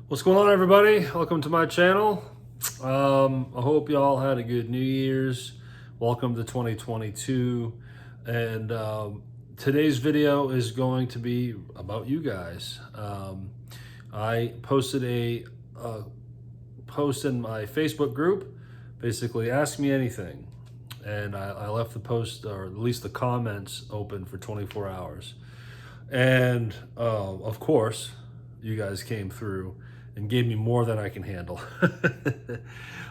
What's going on, everybody? Welcome to my channel. I hope y'all had a good New Year's. Welcome to 2022. And today's video is going to be about you guys. I posted a post in my Facebook group, basically ask me anything. And I left the post, or at least the comments, open for 24 hours. And of course, you guys came through and gave me more than I can handle.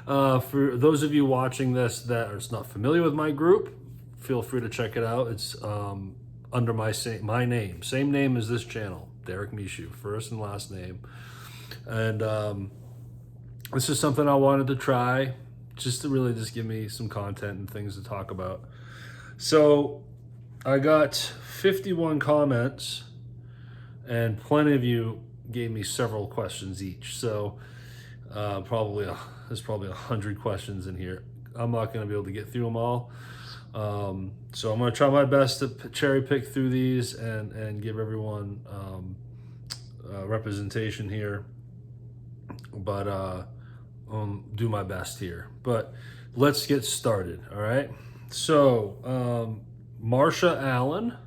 For those of you watching this that are not familiar with my group, feel free to check it out. It's under my name, same name as this channel, Derek Mishu, first and last name. And this is something I wanted to try, just to really just give me some content and things to talk about. So I got 51 comments, and plenty of you gave me several questions each. So there's probably 100 questions in here. I'm not going to be able to get through them all. So I'm going to try my best to cherry pick through these and give everyone representation here. But do my best here. But let's get started. All right. So Marcia Allen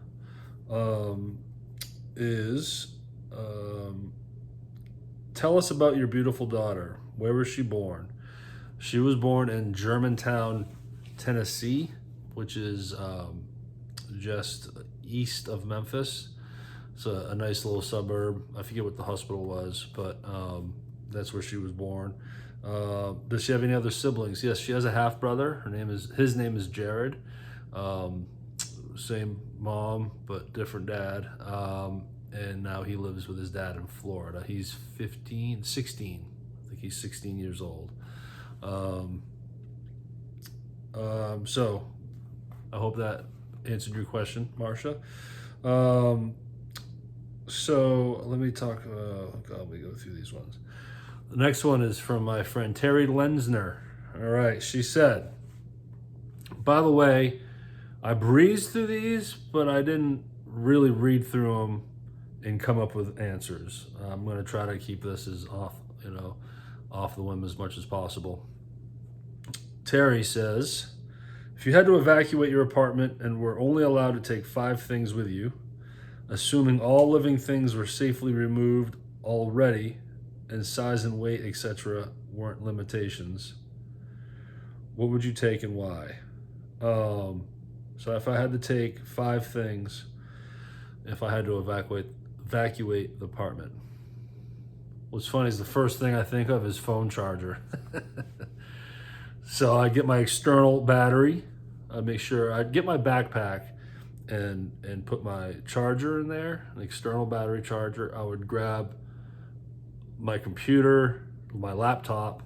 is tell us about your beautiful daughter. Where was she born? She was born in Germantown, Tennessee, which is just east of Memphis. It's a nice little suburb. I forget what the hospital was, but that's where she was born. Does she have any other siblings? Yes, she has a half brother. His name is Jared. Same mom, but different dad. And now he lives with his dad in Florida. He's 16. I think he's 16 years old. So I hope that answered your question, Marcia. So let me talk, let me go through these ones. The next one is from my friend Terry Lensner. All right, she said, by the way, I breezed through these, but I didn't really read through them and come up with answers. I'm going to try to keep this as off the whim as much as possible. Terry says, if you had to evacuate your apartment and were only allowed to take 5 things with you, assuming all living things were safely removed already and size and weight, etc., weren't limitations, what would you take and why? So if I had to take 5 things, if I had to evacuate the apartment, what's funny is the first thing I think of is phone charger. So I get my external battery. I make sure I'd get my backpack and put my charger in there, an external battery charger. I would grab my computer, my laptop,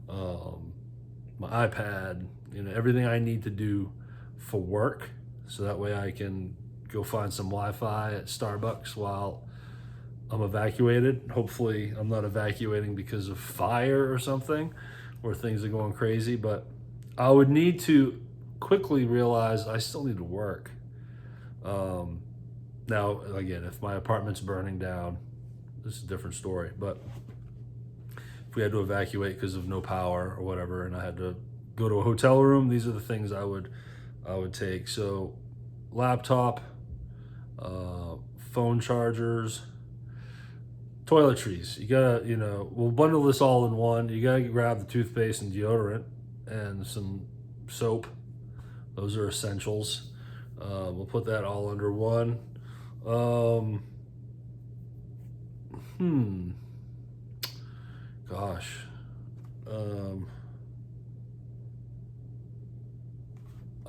my iPad, everything I need to do for work, so that way I can go find some Wi-Fi at Starbucks while I'm evacuated. Hopefully I'm not evacuating because of fire or something, or things are going crazy, but I would need to quickly realize I still need to work. Now, again, if my apartment's burning down, this is a different story, but if we had to evacuate because of no power or whatever, and I had to go to a hotel room, these are the things I would take. So laptop, phone chargers, toiletries. You gotta, we'll bundle this all in one. You gotta grab the toothpaste and deodorant and some soap. Those are essentials. We'll put that all under one. Gosh.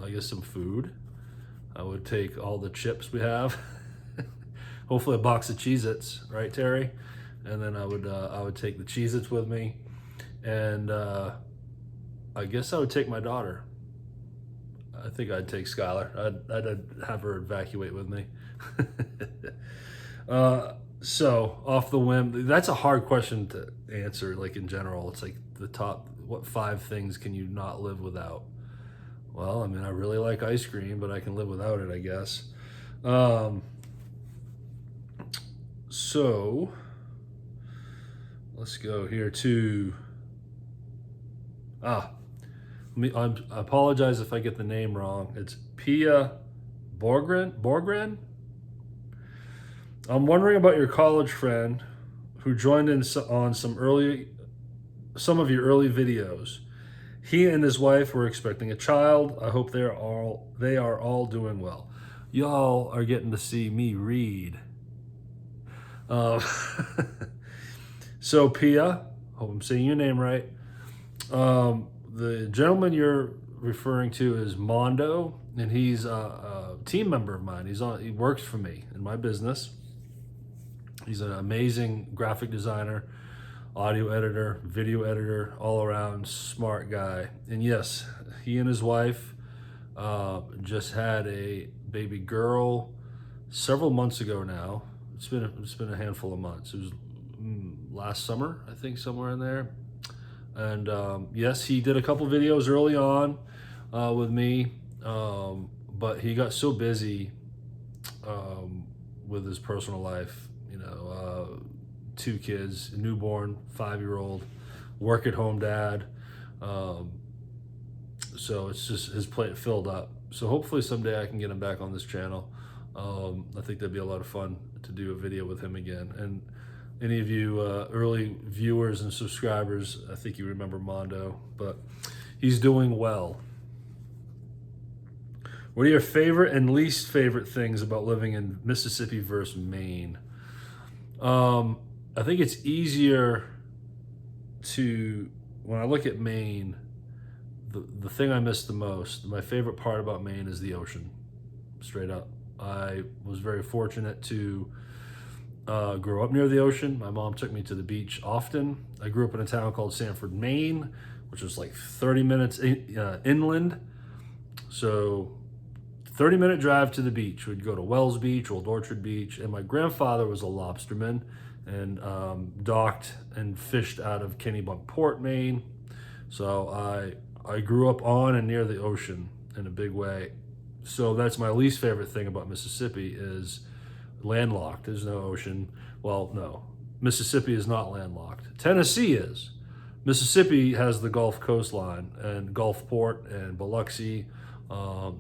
I guess some food. I would take all the chips we have. Hopefully a box of Cheez-Its, right, Terry? And then I would take the Cheez-Its with me. And I guess I would take my daughter. I think I'd take Skylar. I'd have her evacuate with me. So off the whim, that's a hard question to answer, like in general. It's like what 5 things can you not live without? Well, I mean, I really like ice cream, but I can live without it, I guess. So let's go here to, I apologize if I get the name wrong. It's Pia Borgren? I'm wondering about your college friend who joined in on some of your early videos. He and his wife were expecting a child. I hope they are all doing well. Y'all are getting to see me read. Uh, so Pia, hope I'm saying your name right. The gentleman you're referring to is Mondo, and he's a team member of mine. He works for me in my business. He's an amazing graphic designer, audio editor, video editor, all around smart guy. And yes, he and his wife just had a baby girl several months ago now. It's been a handful of months. It was last summer, I think, somewhere in there. And yes, he did a couple videos early on with me, but he got so busy with his personal life. 2 kids, a newborn, 5-year-old, work-at-home dad. So it's just his plate filled up. So hopefully someday I can get him back on this channel. I think that'd be a lot of fun to do a video with him again. And any of you early viewers and subscribers, I think you remember Mondo, but he's doing well. What are your favorite and least favorite things about living in Mississippi versus Maine? I think it's easier to, when I look at Maine, the thing I miss the most, my favorite part about Maine is the ocean, straight up. I was very fortunate to grow up near the ocean. My mom took me to the beach often. I grew up in a town called Sanford, Maine, which was like 30 minutes inland. So 30-minute drive to the beach. We'd go to Wells Beach, Old Orchard Beach, and my grandfather was a lobsterman and docked and fished out of Kennebunkport, Maine. So I grew up on and near the ocean in a big way. So that's my least favorite thing about Mississippi is landlocked. There's no ocean. Well, no, Mississippi is not landlocked. Tennessee is. Mississippi has the Gulf coastline and Gulfport and Biloxi.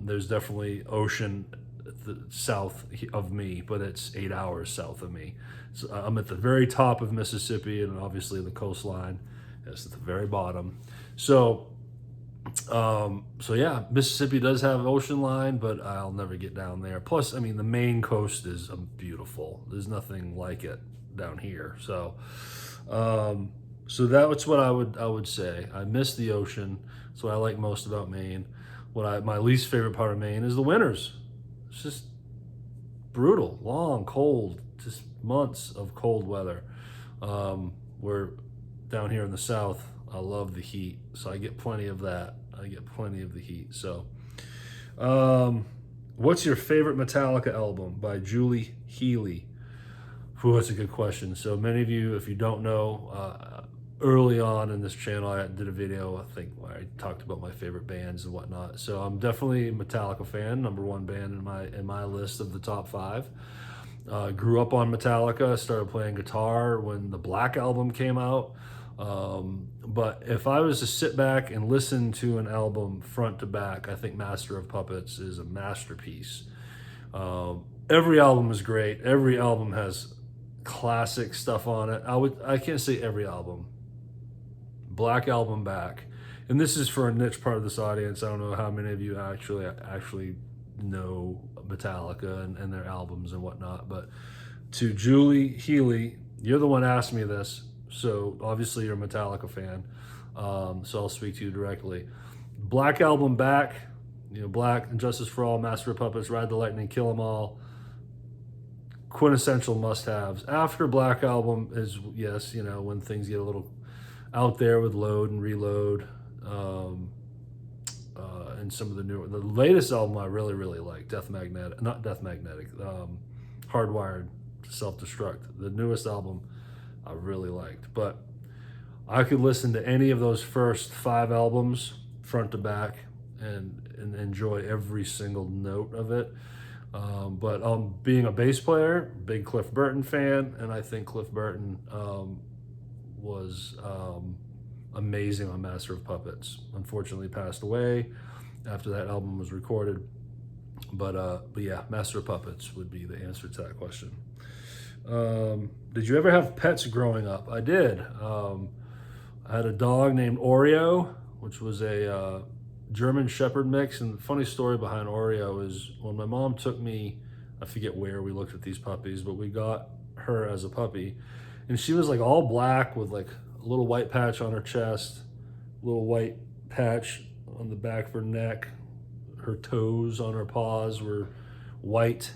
There's definitely ocean south of me, but it's 8 hours south of me. So I'm at the very top of Mississippi, and obviously the coastline is at the very bottom. So yeah, Mississippi does have ocean line, but I'll never get down there. Plus, I mean, the Maine coast is beautiful. There's nothing like it down here. So that's what I would say. I miss the ocean. That's what I like most about Maine. My least favorite part of Maine is the winters. It's just brutal, long, cold, just months of cold weather. We're down here in the South. I love the heat, so I get plenty of that. I get plenty of the heat. So, what's your favorite Metallica album by Julie Healy? Ooh, that's a good question. So many of you, if you don't know, early on in this channel, I did a video, I think, where I talked about my favorite bands and whatnot. So I'm definitely a Metallica fan, #1 band in my list of the top 5. Grew up on Metallica, started playing guitar when the Black Album came out. But if I was to sit back and listen to an album front to back, I think Master of Puppets is a masterpiece. Every album is great. Every album has classic stuff on it. I can't say every album. Black Album back. And this is for a niche part of this audience. I don't know how many of you actually know Metallica and their albums and whatnot, but to Julie Healy, you're the one asked me this, so obviously you're a Metallica fan, so I'll speak to you directly. Black Album back, Black and Justice for All, Master of Puppets, Ride the Lightning, Kill 'Em All, quintessential must-haves. After Black Album is, yes, when things get a little out there with Load and Reload, and some of the latest album I really, really like, Hardwired to Self-Destruct. The newest album I really liked, but I could listen to any of those first 5 albums front to back and enjoy every single note of it. But being a bass player, big Cliff Burton fan, and I think Cliff Burton was amazing on Master of Puppets. Unfortunately passed away after that album was recorded. But yeah, Master of Puppets would be the answer to that question. Did you ever have pets growing up? I did. I had a dog named Oreo, which was a German Shepherd mix. And the funny story behind Oreo is when my mom took me, I forget where we looked at these puppies, but we got her as a puppy. And she was like all black with like a little white patch on her chest, a little white patch on the back of her neck. Her toes on her paws were white.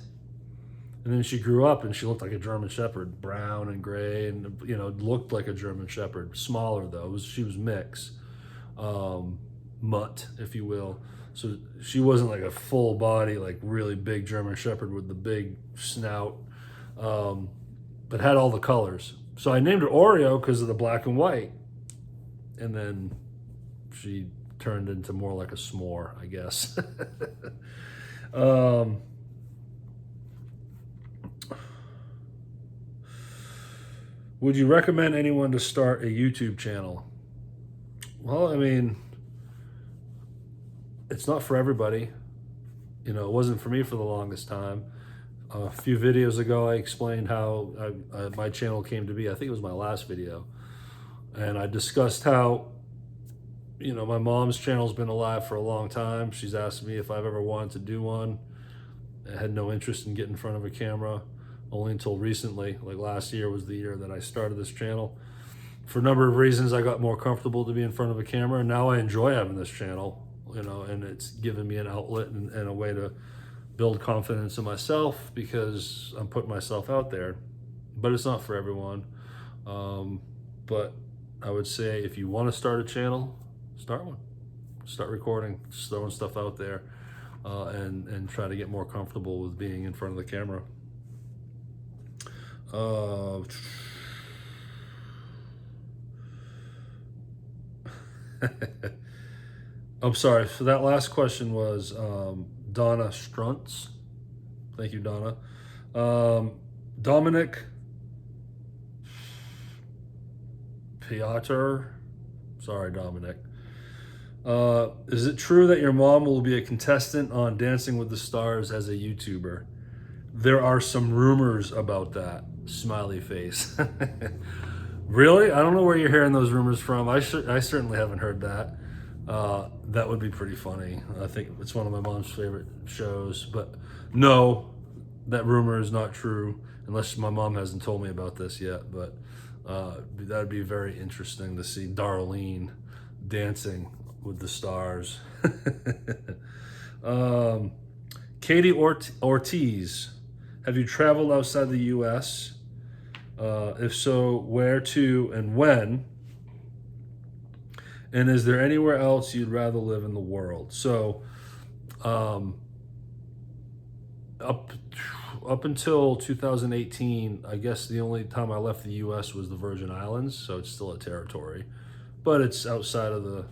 And then she grew up and she looked like a German Shepherd, brown and gray, and looked like a German Shepherd. Smaller though, she was mix, mutt, if you will. So she wasn't like a full body, like really big German Shepherd with the big snout, but had all the colors. So I named her Oreo because of the black and white. And then she turned into more like a s'more, I guess. Would you recommend anyone to start a YouTube channel? Well, I mean, it's not for everybody. It wasn't for me for the longest time. A few videos ago, I explained how my channel came to be. I think it was my last video. And I discussed how, my mom's channel's been alive for a long time. She's asked me if I've ever wanted to do one. I had no interest in getting in front of a camera, only until recently. Like last year was the year that I started this channel. For a number of reasons, I got more comfortable to be in front of a camera, and now I enjoy having this channel, and it's given me an outlet and a way to build confidence in myself because I'm putting myself out there. But it's not for everyone. But I would say if you want to start a channel, start one. Start recording, just throwing stuff out there, and try to get more comfortable with being in front of the camera. I'm sorry, so that last question was Donna Struntz. Thank you, Donna. Dominic Piotr. Sorry, Dominic. Is it true that your mom will be a contestant on Dancing with the Stars as a YouTuber? There are some rumors about that. Smiley face. Really? I don't know where you're hearing those rumors from. I certainly haven't heard that. That would be pretty funny. I think it's one of my mom's favorite shows. But no, that rumor is not true, unless my mom hasn't told me about this yet. But that would be very interesting to see Darlene dancing with the stars. Katie Ortiz, have you traveled outside the U.S.? If so, where to and when? And is there anywhere else you'd rather live in the world? So, up until 2018, I guess the only time I left the U.S. was the Virgin Islands, so it's still a territory, but it's outside of the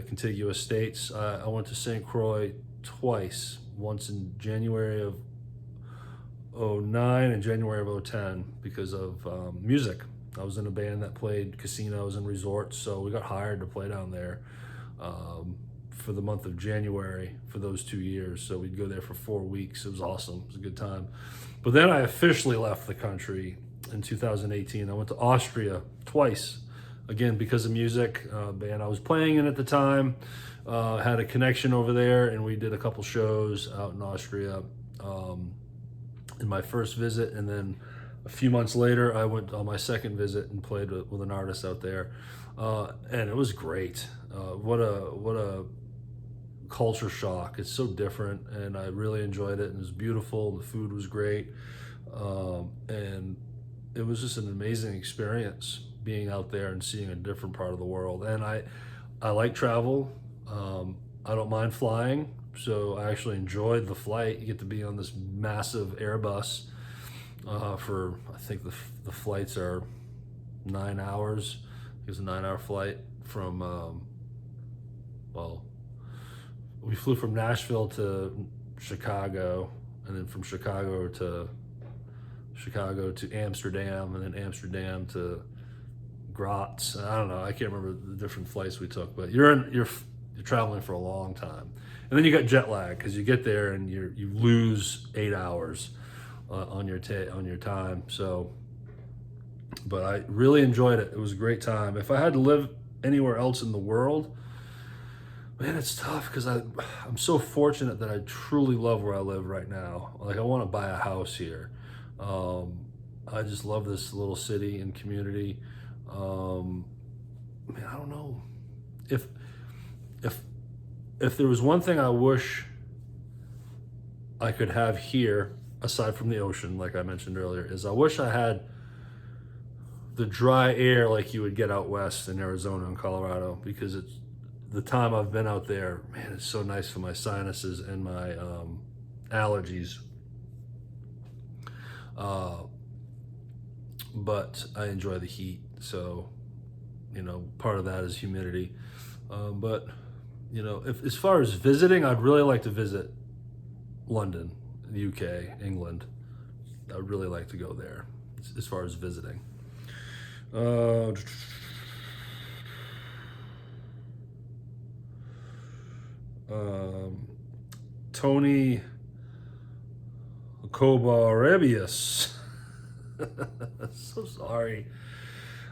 contiguous states. I went to St. Croix twice, once in January of 2009 and January of 2010 because of music. I was in a band that played casinos and resorts, so we got hired to play down there for the month of January for those 2 years. So we'd go there for 4 weeks. It was awesome. It was a good time. But then I officially left the country in 2018. I went to Austria twice, again because of music. Band I was playing in at the time had a connection over there, and we did a couple shows out in Austria in my first visit, and then a few months later I went on my second visit and played with an artist out there, and it was great. What a culture shock. It's so different, and I really enjoyed it, and it was beautiful. The food was great, and it was just an amazing experience being out there and seeing a different part of the world. And I like travel. I don't mind flying, so I actually enjoyed the flight. You get to be on this massive Airbus for, I think the flights are 9 hours. It was a 9-hour flight from, we flew from Nashville to Chicago, and then from Chicago to Amsterdam, and then Amsterdam to Graz. I don't know. I can't remember the different flights we took, but you're traveling for a long time, and then you got jet lag because you get there and you lose 8 hours on your time. So, but I really enjoyed it. It was a great time. If I had to live anywhere else in the world, man, it's tough because I'm so fortunate that I truly love where I live right now. Like, I want to buy a house here. I just love this little city and community. Man, I don't know if there was one thing I wish I could have here, aside from the ocean, like I mentioned earlier, is I wish I had the dry air like you would get out west in Arizona and Colorado, because it's the time I've been out there, man, it's so nice for my sinuses and my allergies. But I enjoy the heat, so part of that is humidity. But if as far as visiting, I'd really like to visit London, the UK, England. I'd really like to go there as far as visiting. Tony Kobarebius. So sorry.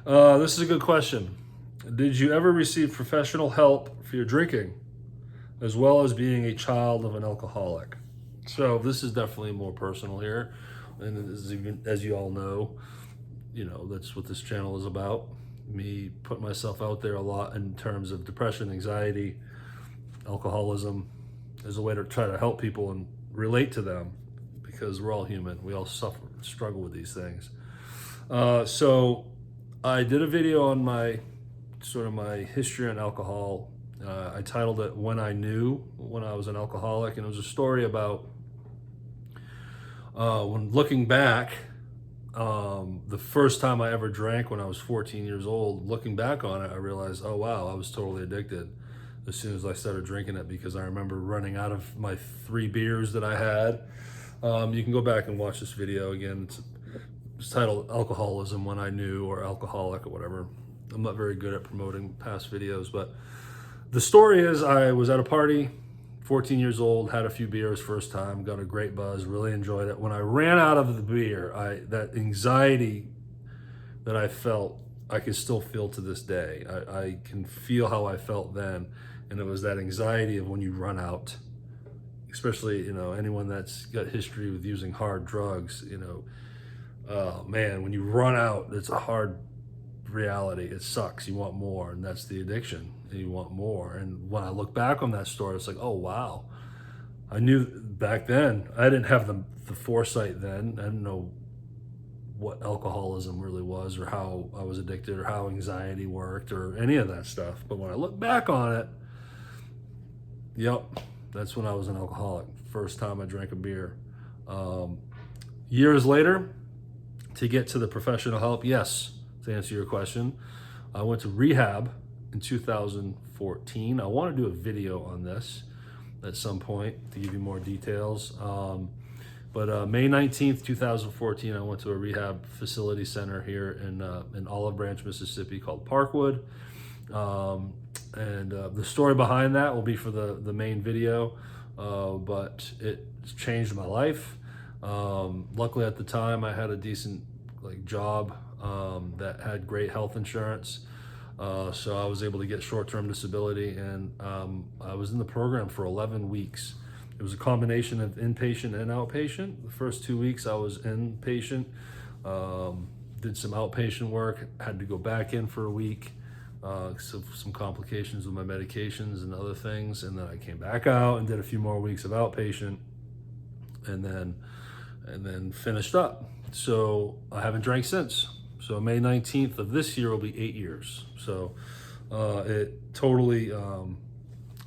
This is a good question. Did you ever receive professional help for your drinking, as well as being a child of an alcoholic? So this is definitely more personal here, and as you all know, that's what this channel is about. Me put myself out there a lot in terms of depression, anxiety, alcoholism, as a way to try to help people and relate to them, because we're all human. We all struggle with these things. So I did a video on my history on alcohol. I titled it "When I Knew When I Was an Alcoholic," and it was a story about when looking back, the first time I ever drank when I was 14 years old. Looking back on it, I realized, oh wow, I was totally addicted as soon as I started drinking it, because I remember running out of my 3 beers that I had. You can go back and watch this video again. It's titled "Alcoholism When I Knew," or "Alcoholic," or whatever. I'm not very good at promoting past videos, but the story is, I was at a party, 14 years old, had a few beers first time, got a great buzz, really enjoyed it. When I ran out of the beer, that anxiety that I felt, I can still feel to this day. I can feel how I felt then, and it was that anxiety of when you run out, especially anyone that's got history with using hard drugs. Oh man, when you run out, it's a hard reality. It sucks. You want more, and that's the addiction. And you want more. And when I look back on that story, it's like, oh wow, I knew back then. I didn't have the foresight then. I didn't know what alcoholism really was, or how I was addicted, or how anxiety worked, or any of that stuff. But when I look back on it, yep, that's when I was an alcoholic. First time I drank a beer. Years later, to get to the professional help, yes, to answer your question, I went to rehab in 2014. I want to do a video on this at some point to give you more details. But May 19th, 2014, I went to a rehab facility center here in Olive Branch, Mississippi, called Parkwood. And the story behind that will be for the main video, but it's changed my life. Luckily at the time I had a decent job that had great health insurance, so I was able to get short-term disability, and I was in the program for 11 weeks. It was a combination of inpatient and outpatient. The first 2 weeks I was inpatient, did some outpatient work, had to go back in for a week, so some complications with my medications and other things, and then I came back out and did a few more weeks of outpatient, and then finished up. So I haven't drank since. So May 19th of this year will be 8 years. So it totally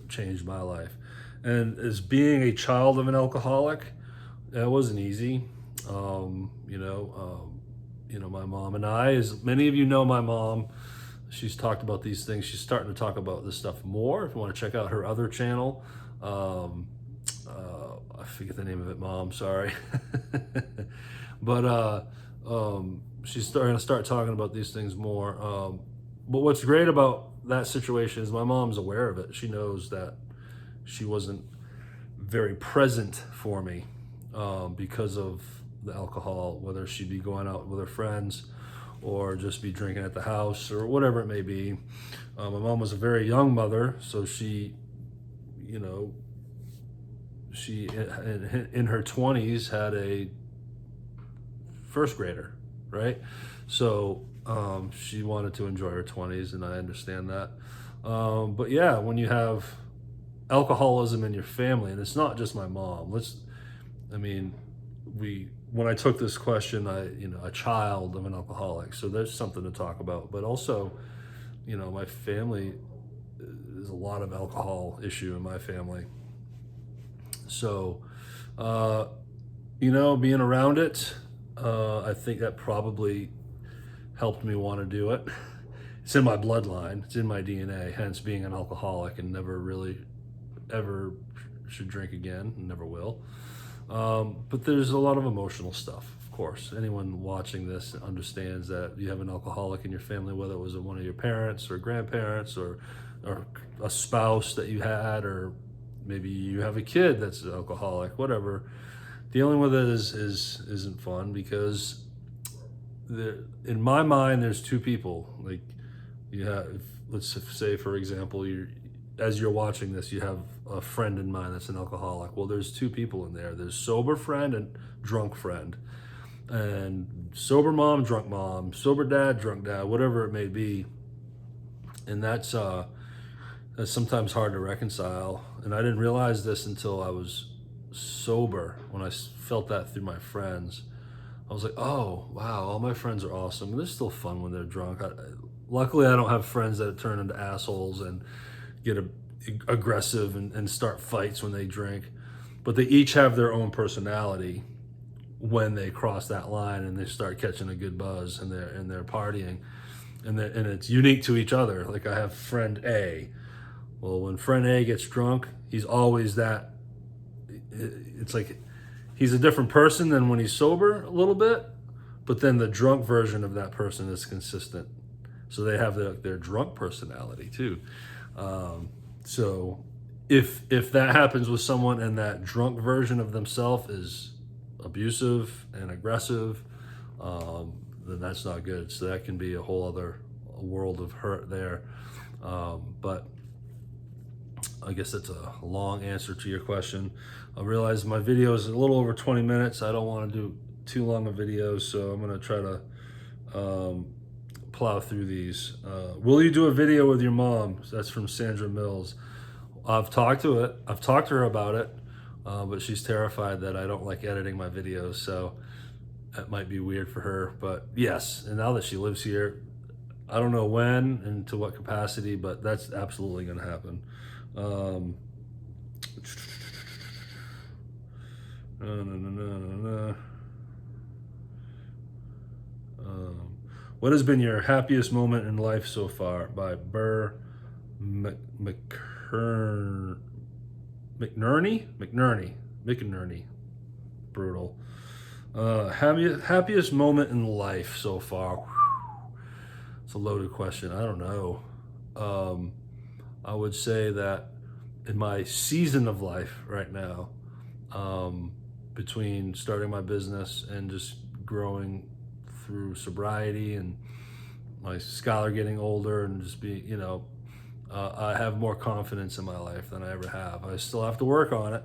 changed my life. And as being a child of an alcoholic, that wasn't easy. My mom and I, as many of you know, my mom, she's talked about these things. She's starting to talk about this stuff more. If you want to check out her other channel, I forget the name of it, Mom, sorry. But she's starting to start talking about these things more. But what's great about that situation is my mom's aware of it. She knows that she wasn't very present for me because of the alcohol, whether she be going out with her friends or just be drinking at the house or whatever it may be. My mom was a very young mother, so she, you know, she in her 20s had a first grader, right? So she wanted to enjoy her 20s, and I understand that. But yeah, when you have alcoholism in your family, and it's not just my mom. When I took this question, a child of an alcoholic, so there's something to talk about. But also, my family, there's a lot of alcohol issue in my family. So, being around it, I think that probably helped me want to do it. It's in my bloodline, it's in my DNA, hence being an alcoholic and never really ever should drink again, and never will. But there's a lot of emotional stuff, of course. Anyone watching this understands that you have an alcoholic in your family, whether it was one of your parents or grandparents or a spouse that you had, or maybe you have a kid that's an alcoholic, whatever. Dealing with it isn't fun, because in my mind, there's two people. Like, you have, let's say, for example, as you're watching this, you have a friend in mind that's an alcoholic. Well, there's two people in there. There's sober friend and drunk friend. And sober mom, drunk mom, sober dad, drunk dad, whatever it may be. And that's sometimes hard to reconcile. And I didn't realize this until I was sober, when I felt that through my friends. I was like, oh, wow, all my friends are awesome. And they're still fun when they're drunk. Luckily, I don't have friends that turn into assholes and get aggressive and start fights when they drink. But they each have their own personality when they cross that line and they start catching a good buzz and they're partying. And it's unique to each other. Like, I have friend A. Well, when friend A gets drunk, he's always that. It's like he's a different person than when he's sober a little bit, but then the drunk version of that person is consistent. So they have their drunk personality too. So if that happens with someone and that drunk version of themselves is abusive and aggressive, then that's not good. So that can be a whole other world of hurt there. But I guess that's a long answer to your question. I realize my video is a little over 20 minutes. I don't want to do too long a video, so I'm going to try to plow through these. Will you do a video with your mom? That's from Sandra Mills. I've talked to her about it, but she's terrified that I don't like editing my videos, so that might be weird for her. But yes, and now that she lives here, I don't know when and to what capacity, but that's absolutely going to happen. What has been your happiest moment in life so far? By Burr McNerney. Brutal. Happiest moment in life so far. It's a loaded question. I don't know. I would say that in my season of life right now, between starting my business and just growing through sobriety and my scholar getting older and just be, I have more confidence in my life than I ever have. I still have to work on it.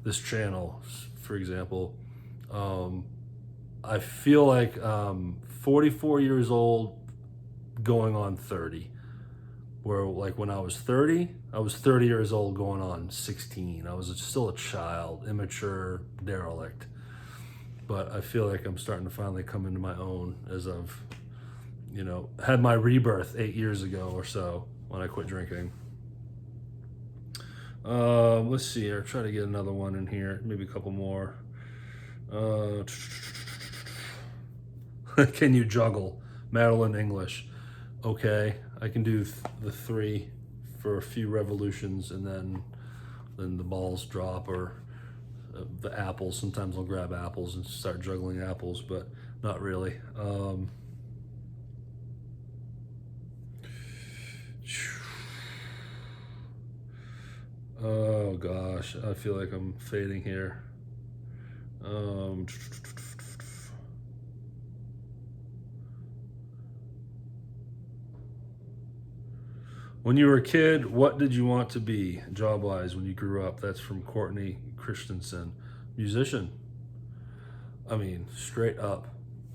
This channel, for example, I feel like 44 years old going on 30. Where, like, when I was 30 years old going on 16. I was still a child, immature, derelict. But I feel like I'm starting to finally come into my own as I've, had my rebirth 8 years ago or so when I quit drinking. Let's see here. Try to get another one in here. Maybe a couple more. Can you juggle? Madeline English. Okay, I can do the 3 for a few revolutions, and then the balls drop, or the apples. Sometimes I'll grab apples and start juggling apples, but Not really. Oh gosh, I feel like I'm fading here. When you were a kid, what did you want to be job-wise when you grew up? That's from Courtney Christensen. Musician. I mean, straight up.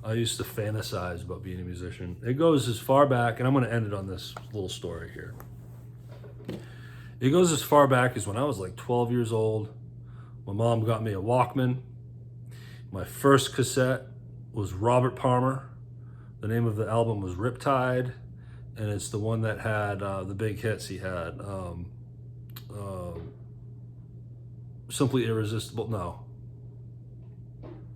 I used to fantasize about being a musician. It goes as far back, and I'm going to end it on this little story here. It goes as far back as when I was like 12 years old. My mom got me a Walkman. My first cassette was Robert Palmer. The name of the album was Riptide, and it's the one that had the big hits he had. Simply Irresistible. No.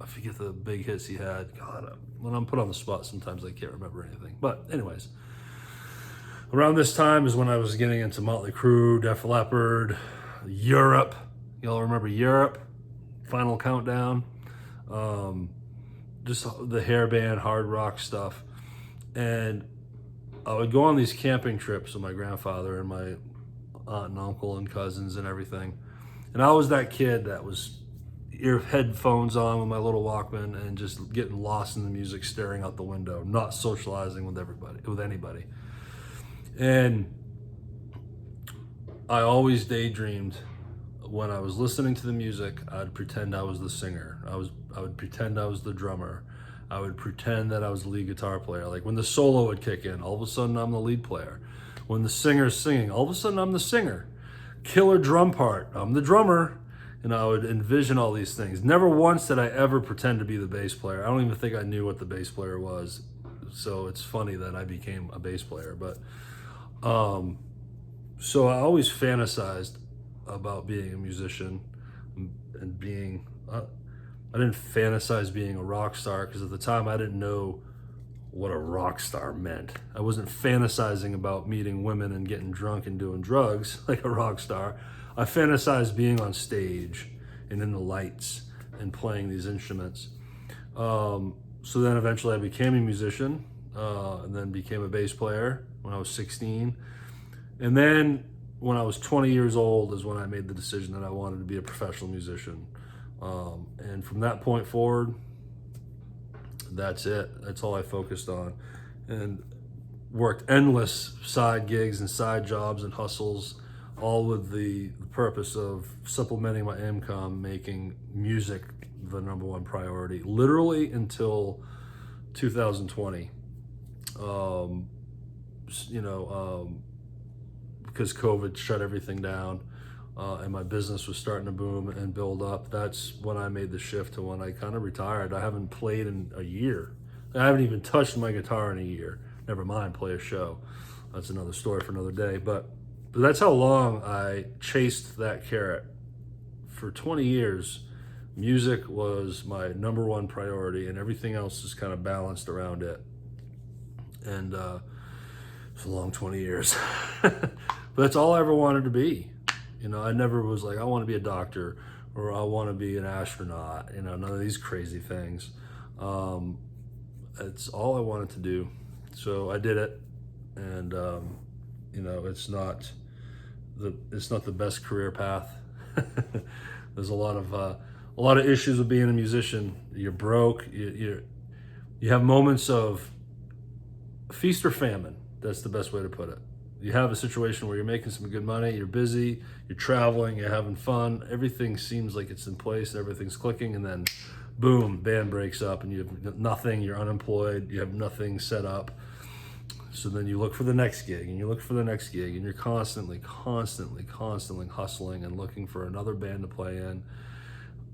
I forget the big hits he had. God, when I'm put on the spot, sometimes I can't remember anything. But anyways, around this time is when I was getting into Motley Crue, Def Leppard, Europe. Y'all remember Europe? Final Countdown. Just the hair band, hard rock stuff. And I would go on these camping trips with my grandfather and my aunt and uncle and cousins and everything. And I was that kid that was headphones on with my little Walkman and just getting lost in the music, staring out the window, not socializing with anybody. And I always daydreamed when I was listening to the music. I'd pretend I was the singer. I would pretend I was the drummer. I would pretend that I was the lead guitar player. Like when the solo would kick in, all of a sudden I'm the lead player. When the singer's singing, all of a sudden I'm the singer. Killer drum part, I'm the drummer. And I would envision all these things. Never once did I ever pretend to be the bass player. I don't even think I knew what the bass player was. So it's funny that I became a bass player. But so I always fantasized about being a musician and being, I didn't fantasize being a rock star because at the time I didn't know what a rock star meant. I wasn't fantasizing about meeting women and getting drunk and doing drugs like a rock star. I fantasized being on stage and in the lights and playing these instruments. So then eventually I became a musician and then became a bass player when I was 16. And then when I was 20 years old is when I made the decision that I wanted to be a professional musician. And from that point forward, that's it. That's all I focused on. And worked endless side gigs and side jobs and hustles, all with the purpose of supplementing my income, making music the number one priority, literally until 2020. Because COVID shut everything down and my business was starting to boom and build up. That's when I made the shift to when I kind of retired. I haven't played in a year. I haven't even touched my guitar in a year. Never mind play a show. That's another story for another day. But that's how long I chased that carrot. For 20 years, music was my number one priority and everything else is kind of balanced around it. And it's a long 20 years. But that's all I ever wanted to be. I never was like, I want to be a doctor or I want to be an astronaut, none of these crazy things. It's all I wanted to do. So I did it. And, it's not the best career path. There's a lot of issues with being a musician. You're broke. You have moments of feast or famine. That's the best way to put it. You have a situation where you're making some good money, you're busy, you're traveling, you're having fun, everything seems like it's in place, everything's clicking, and then boom, band breaks up and you have nothing, you're unemployed, you have nothing set up. So then you look for the next gig and you look for the next gig and you're constantly hustling and looking for another band to play in,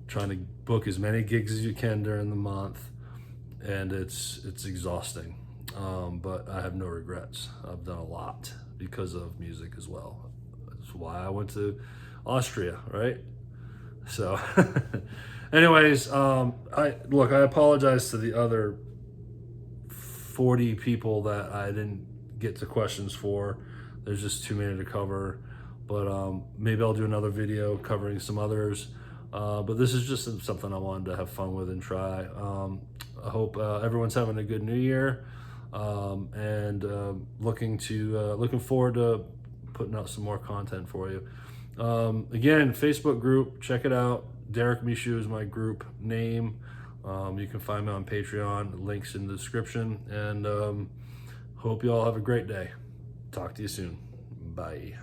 trying to book as many gigs as you can during the month, and it's exhausting. But I have no regrets. I've done a lot because of music as well. That's why I went to Austria, right? So anyways, I apologize to the other 40 people that I didn't get to questions for. There's just too many to cover, but maybe I'll do another video covering some others. But this is just something I wanted to have fun with and try. I hope everyone's having a good New Year, and looking forward to putting out some more content for you. Again, Facebook group, check it out. Derek Mishu is my group name. You can find me on Patreon. Links in the description. And hope you all have a great day. Talk to you soon. Bye.